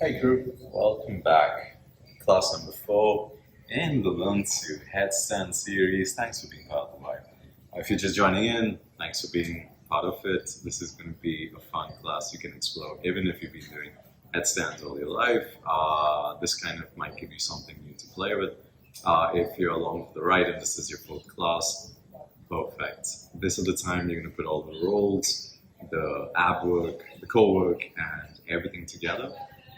Hey group, welcome back. Class number 4 in the Learn to Headstand series. Thanks for being part of the vibe. If you're just joining in, thanks for being part of it. This is going to be a fun class you can explore, even if you've been doing headstands all your life. This kind of might give you something new to play with. If you're along for the ride and this is your 4th class, perfect. This is the time you're going to put all the rolls, the ab work, the core work, and everything together.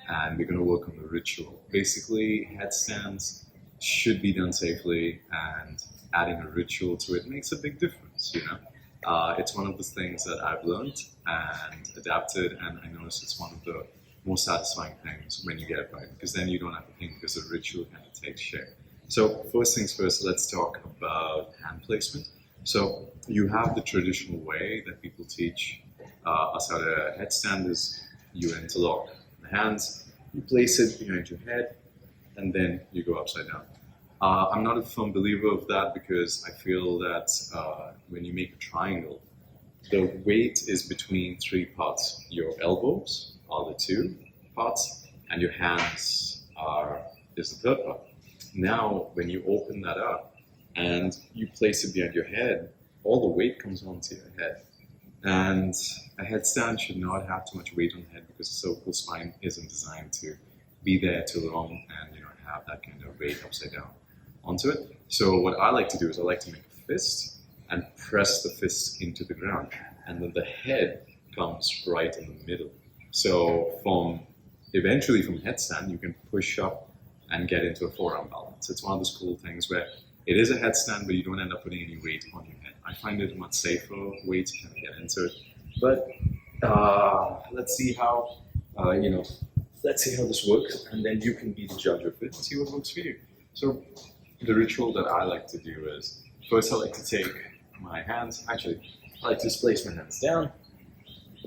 And we're going to work on the ritual. Basically, headstands should be done safely, and adding a ritual to it makes a big difference, It's one of the things that I've learned and adapted, and I notice it's one of the most satisfying things when you get it right, because then you don't have to think, because the ritual kind of takes shape. So first things first, let's talk about hand placement. So you have the traditional way that people teach us how to headstand is you interlock the hands, you place it behind your head, and then you go upside down. I'm not a firm believer of that because I feel that when you make a triangle, the weight is between 3 parts. Your elbows are the 2 parts, and your hands is the 3rd part. Now, when you open that up and you place it behind your head, all the weight comes onto your head. And a headstand should not have too much weight on the head because the cervical spine isn't designed to be there too long and have that kind of weight upside down onto it. So what I like to do is I like to make a fist and press the fist into the ground, and then the head comes right in the middle. So eventually from headstand you can push up and get into a forearm balance. It's one of those cool things where it is a headstand, but you don't end up putting any weight on your head. I find it a much safer way to kind of get into it. But let's see how this works, and then you can be the judge of it and see what works for you. So the ritual that I like to do is, first I like to take my hands, I like to place my hands down,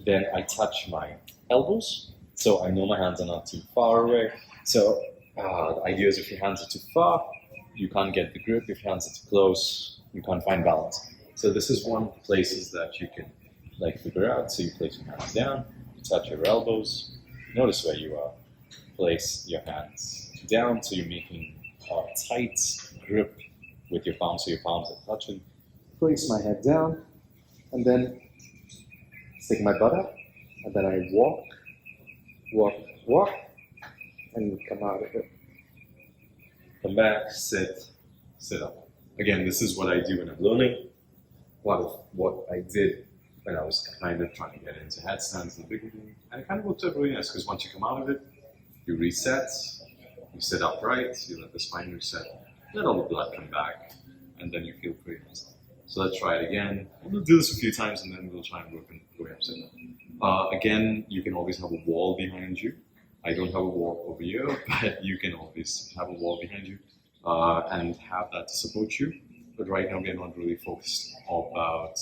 then I touch my elbows, so I know my hands are not too far away. So the idea is if your hands are too far, you can't get the grip. If your hands are too close, you can't find balance. So this is one of the places that you can figure out. So you place your hands down, you touch your elbows, notice where you are, place your hands down so you're making a tight grip with your palms, so your palms are touching. Place my head down, and then stick my butt up, and then I walk, and come out of it. Come back, sit up. Again, this is what I do when I'm learning. What I did when I was kind of trying to get into headstands in the beginning, and it kind of worked out really nice because once you come out of it, you reset, you sit upright, you let the spine reset, let all the blood come back, and then you feel pretty nice. So let's try it again. We'll do this a few times, and then we'll try and work our way upside down. Again, you can always have a wall behind you. I don't have a wall over here, but you can always have a wall behind you and have that to support you. But right now, we're not really focused about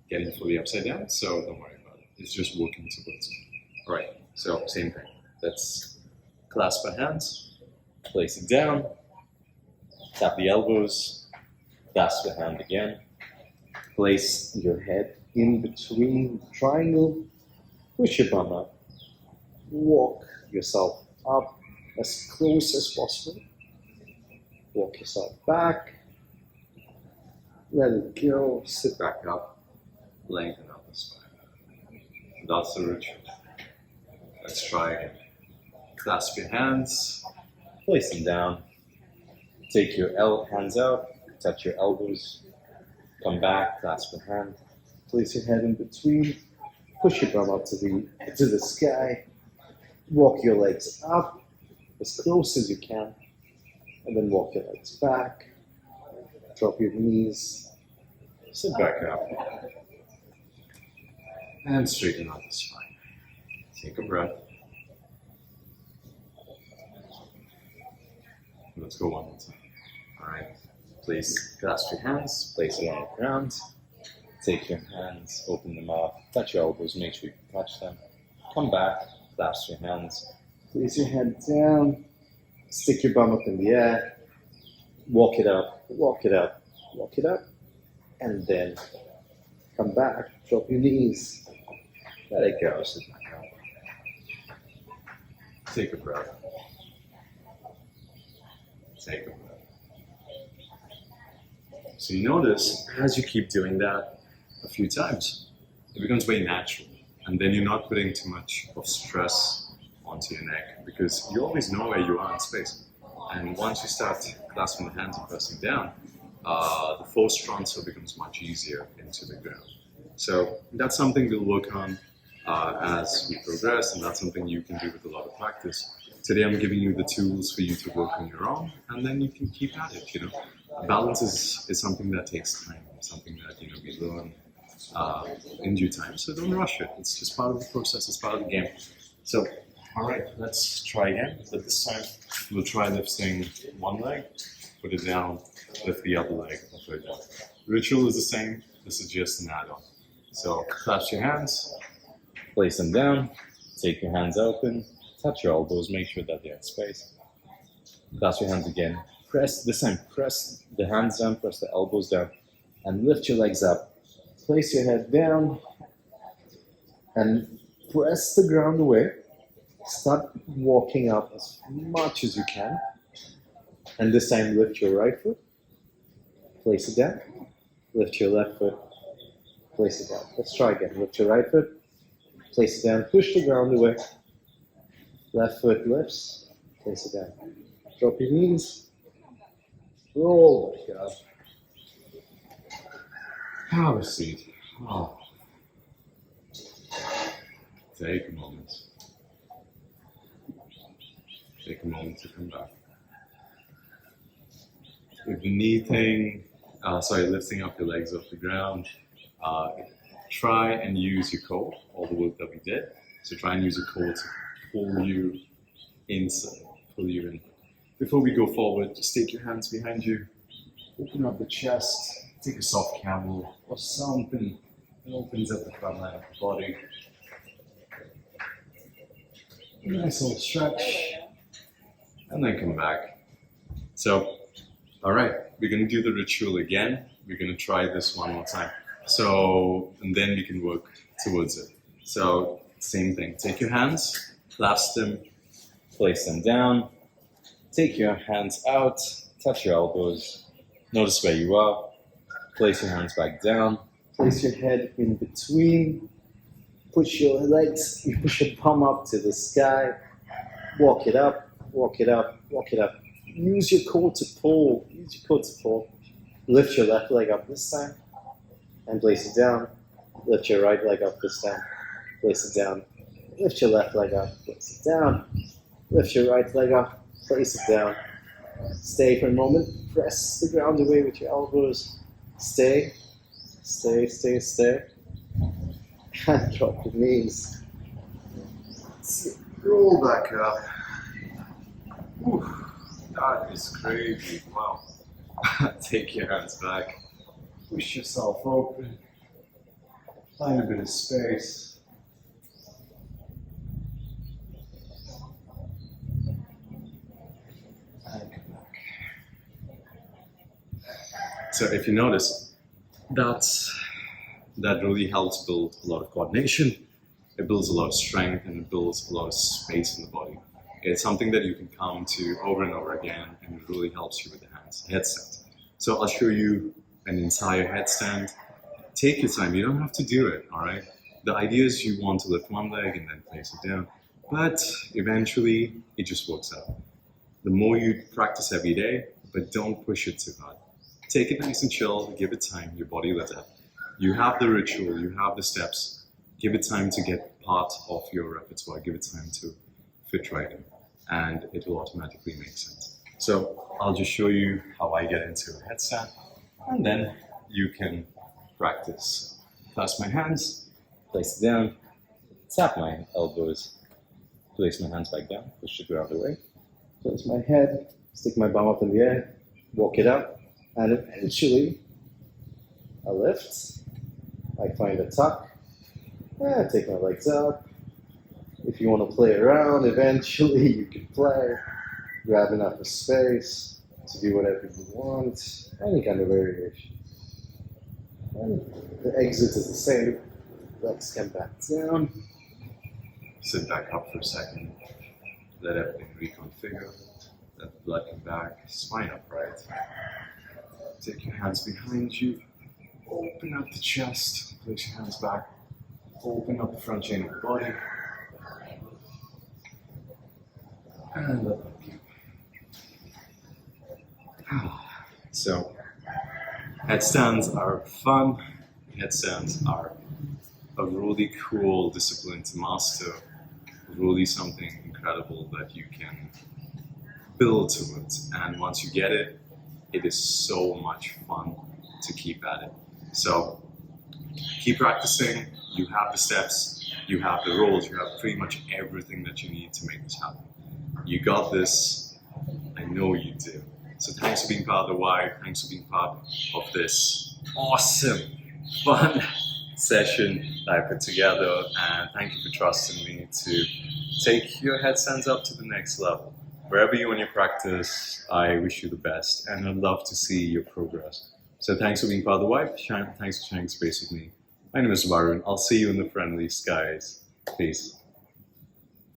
getting fully upside down, so don't worry about it. It's just working towards it. All right, so same thing. Let's clasp our hands, place it down, tap the elbows, clasp the hand again, place your head in between the triangle, push your bum up, walk yourself up as close as possible, walk yourself back, let it go, sit back up, lengthen out the spine. That's the ritual. Let's try again. Clasp your hands, place them down, take your hands out, touch your elbows, come back, clasp your hand, place your head in between, push your bum up to the sky, walk your legs up as close as you can, and then walk your legs back, drop your knees, sit back up, and straighten out the spine. Take a breath. Let's go one more time. All right, please clasp your hands, place it on the ground, take your hands, open them up, touch your elbows, make sure you can touch them, come back, clasp your hands, place your head down, stick your bum up in the air, walk it up, and then come back, drop your knees, let it go, sit back up. Take a breath. Take a breath. So you notice, as you keep doing that a few times, it becomes very natural. And then you're not putting too much of stress onto your neck because you always know where you are in space. And once you start clasping the hands and pressing down, the force transfer becomes much easier into the ground. So that's something we'll work on as we progress, and that's something you can do with a lot of practice. Today I'm giving you the tools for you to work on your own, and then you can keep at it. Balance is something that takes time, something that we learn in due time. So don't rush it. It's just part of the process. It's part of the game. So, all right, let's try again. But this time we'll try lifting one leg, put it down, lift the other leg, and put it down. The ritual is the same. This is just an add-on. So clasp your hands, place them down, take your hands open, touch your elbows, make sure that they're in space. Clasp your hands again. Press this time. Press the hands down, press the elbows down, and lift your legs up. Place your head down and press the ground away. Start walking up as much as you can. And this time lift your right foot, place it down. Lift your left foot, place it down. Let's try again. Lift your right foot, place it down, push the ground away. Left foot lifts, place it down. Drop your knees, roll back up. Have a seat. Oh. Take a moment. Take a moment to come back. If the knee thing, lifting up your legs off the ground, try and use your core, all the work that we did. So try and use your core to pull you inside, pull you in. Before we go forward, just take your hands behind you, open up the chest, take a soft camel or something that opens up the front line of the body. Nice little stretch, and then come back. So, all right, we're gonna do the ritual again. We're gonna try this one more time. So, and then we can work towards it. So, same thing, take your hands, clasp them, place them down, take your hands out, touch your elbows, notice where you are, place your hands back down, place your head in between, push your legs, you push your palm up to the sky, walk it up, walk it up, walk it up. Use your core to pull, Lift your left leg up this time, and place it down. Lift your right leg up this time, place it down. Lift your left leg up, place it down. Lift your right leg up, place it down. Stay for a moment, press the ground away with your elbows. Stay, stay, stay, stay. And drop your knees. Roll back up. Whew, that is crazy, wow. Take your hands back. Push yourself open. Find a bit of space. And come back. So if you notice, that really helps build a lot of coordination. It builds a lot of strength and it builds a lot of space in the body. It's something that you can come to over and over again, and it really helps you with the hands. Headstand. So I'll show you an entire headstand. Take your time. You don't have to do it, all right? The idea is you want to lift one leg and then place it down, but eventually it just works out. The more you practice every day, but don't push it too hard. Take it nice and chill. Give it time. Your body will adapt. You have the ritual. You have the steps. Give it time to get part of your repertoire. Give it time to fit right in, and it will automatically make sense. So I'll just show you how I get into a headstand, and then you can practice. Clasp my hands, place it down, tap my elbows, place my hands back down, push the ground away, place my head, stick my bum up in the air, walk it up, and eventually I lift, I find a tuck, and take my legs up. If you want to play around, eventually you can play, grab enough space to do whatever you want, any kind of variation. And the exit is the same. Legs come back down. Sit back up for a second. Let everything reconfigure. Let the blood come back. Spine upright. Take your hands behind you. Open up the chest. Place your hands back. Open up the front chain of the body. And let them go. So, headstands are fun. Headstands are a really cool discipline to master. Really something incredible that you can build towards. And once you get it, it is so much fun to keep at it. So keep practicing. You have the steps, you have the rules, you have pretty much everything that you need to make this happen. You got this. I know you do. So thanks for being part of the why. Thanks for being part of this awesome, fun session that I put together. And thank you for trusting me to take your headstands up to the next level. Wherever you are in your practice, I wish you the best, and I'd love to see your progress. So thanks for being part of the why. Thanks for sharing space with me. My name is Varun. I'll see you in the friendly skies. Peace.